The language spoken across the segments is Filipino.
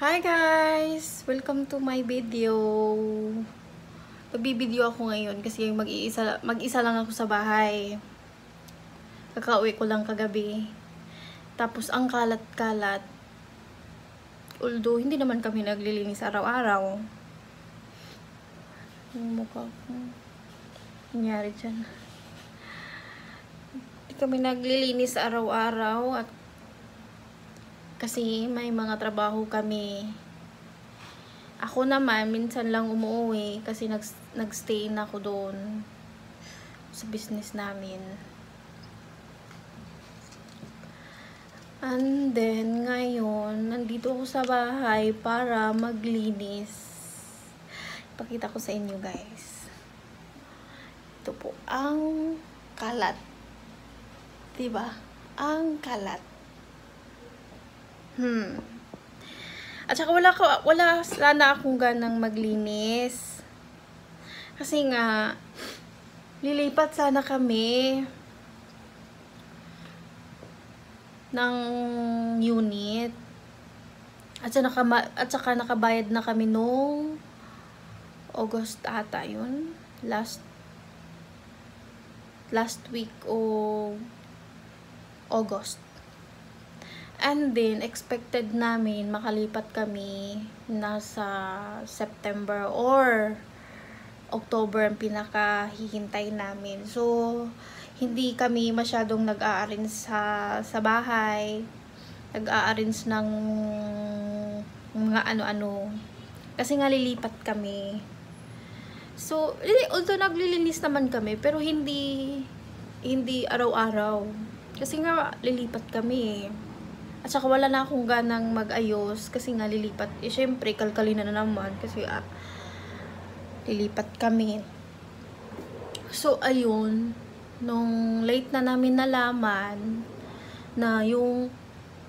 Hi guys! Welcome to my video. Magbibideo ako ngayon kasi mag-isa lang ako sa bahay. Kakauwi ko lang kagabi. Tapos ang kalat-kalat. Although hindi naman kami naglilinis araw-araw. Yung mukha ko. Nangyari dyan. Hindi kami naglilinis araw-araw at kasi may mga trabaho kami. Ako naman, minsan lang umuwi kasi nagstay na ako doon sa business namin. And then, ngayon, nandito ako sa bahay para maglinis. Ipakita ko sa inyo, guys. Ito po, ang kalat. Diba? Ang kalat. At saka wala sana akong ganang maglinis. Kasi nga, lilipat sana kami ng unit. At saka nakabayad na kami nung August ata yun. Last week o August. And then, expected namin makalipat kami nasa September or October ang pinakahihintay namin. So, hindi kami masyadong nag-a-arrange sa bahay. Nag-a-arrange ng mga ano-ano. Kasi nga lilipat kami. So, although naglilinis naman kami, pero hindi araw-araw. Kasi nga lilipat kami. At saka wala na akong ganang mag-ayos kasi nga lilipat. Syempre, kalkalina na naman kasi lilipat kami. So, ayun. Nung late na namin nalaman na yung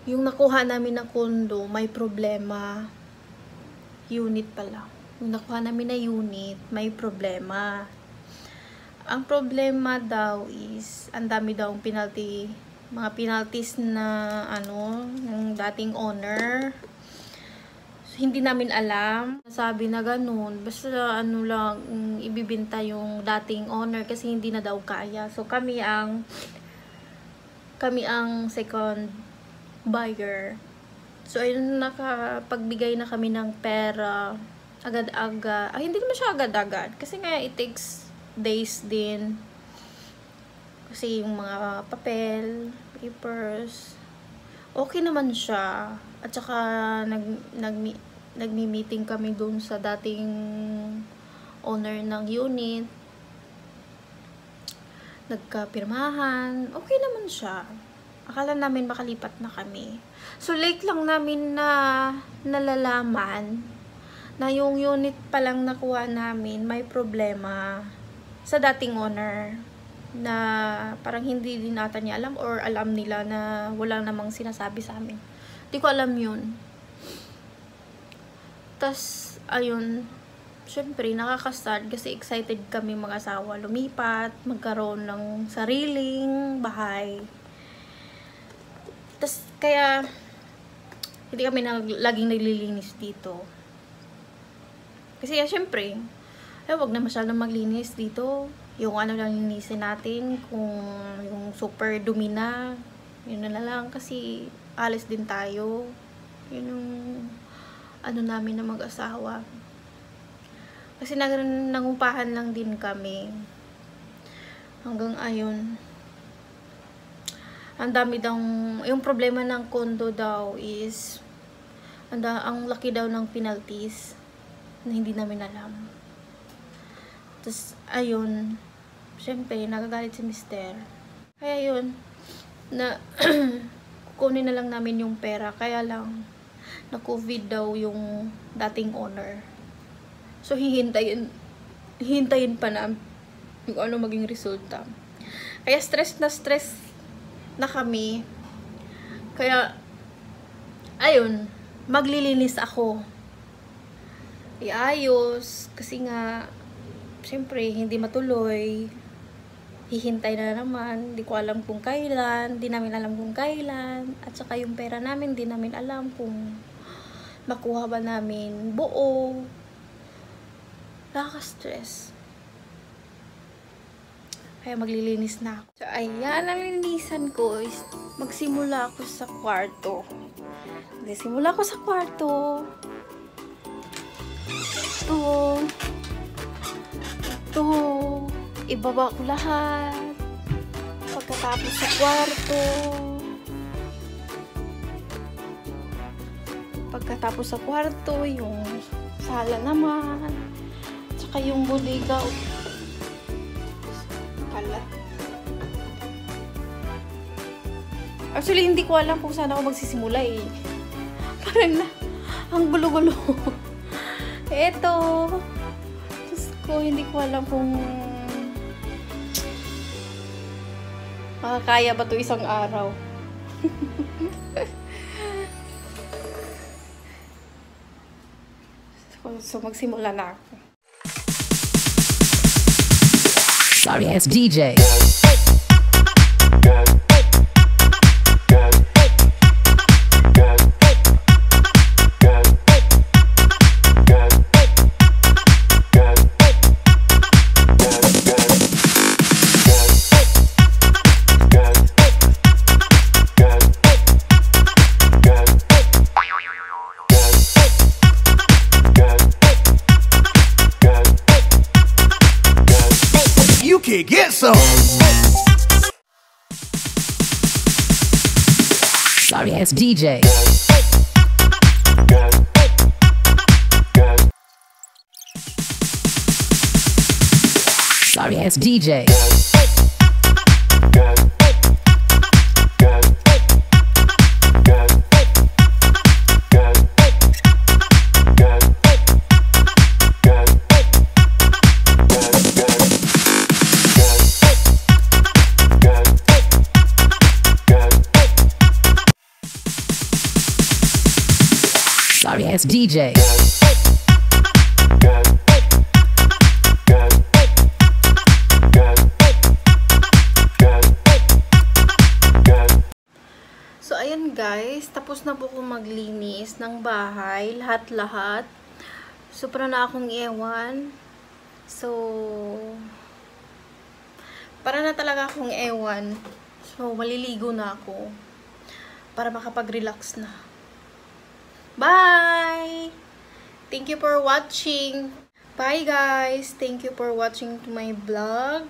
nakuha namin na condo, may problema. Unit pala. Yung nakuha namin na unit, may problema. Ang problema daw is, ang dami daw penalty, mga penalties na ng dating owner. So, hindi namin alam. Sabi na ganun. Basta lang ibibenta yung dating owner kasi hindi na daw kaya. So kami ang second buyer. So ayun, nakapagbigay na kami ng pera agad-agad. Hindi naman siya agad-agad kasi nga it takes days din. Kasi yung mga papel, papers, okay naman siya. At saka nagmi-meeting kami doon sa dating owner ng unit. Nagkapirmahan. Okay naman siya. Akala namin makalipat na kami. So, late lang namin na nalalaman na yung unit palang nakuha namin may problema sa dating owner. Na parang hindi din ata niya alam or alam nila na wala namang sinasabi sa amin. Hindi ko alam yun. Tas, ayun, syempre, nakaka-sad kasi excited kami mag-asawa lumipat, magkaroon ng sariling bahay. Tas, kaya, hindi kami laging naglilinis dito. Kasi, syempre, wag na masyadong maglinis dito. Yung lang linisin natin, kung yung super dumi na, yun na lang kasi alis din tayo. Yun yung namin na mag-asawa. Kasi nangupahan lang din kami. Hanggang ayun. Ang dami daw, yung problema ng condo daw is, ang laki daw ng penalties na hindi namin alam. Tapos, ayun, syempre, nagagalit si mister. Kaya yun, na kukunin na lang namin yung pera. Kaya lang, na-COVID daw yung dating owner. So, hihintayin pa na yung maging resulta. Kaya stress na kami. Kaya, ayun, maglilinis ako. Iayos, kasi nga, siyempre, hindi matuloy. Hihintay na naman. Hindi ko alam kung kailan. Hindi namin alam kung kailan. At saka yung pera namin, hindi namin alam kung makuha ba namin buo. Nakaka-stress. Kaya maglilinis na ako. So, ayan, ang linisan ko is magsimula ako sa kwarto. Magsimula ako sa kwarto. Ito. Ibaba ko lahat. Pagkatapos sa kwarto. Pagkatapos sa kwarto, yung sala naman. Tsaka yung bodega. Kalat. Actually, hindi ko alam kung saan ako magsisimula eh. Parang na, ang gulo-gulo. Eto. Diyos ko, hindi ko alam kung makakaya ba ito isang araw. So, magsimula na ako. Sorry ass DJ. You can get some. Sorry ass DJ. Sorry ass DJ. Sorry ass DJ. So, ayan guys. Tapos na po ko maglinis ng bahay. Lahat-lahat. Sobra na akong ewan. So, para na talaga akong ewan. So, maliligo na ako. Para makapag-relax na. Bye! Thank you for watching. Bye guys! Thank you for watching to my vlog.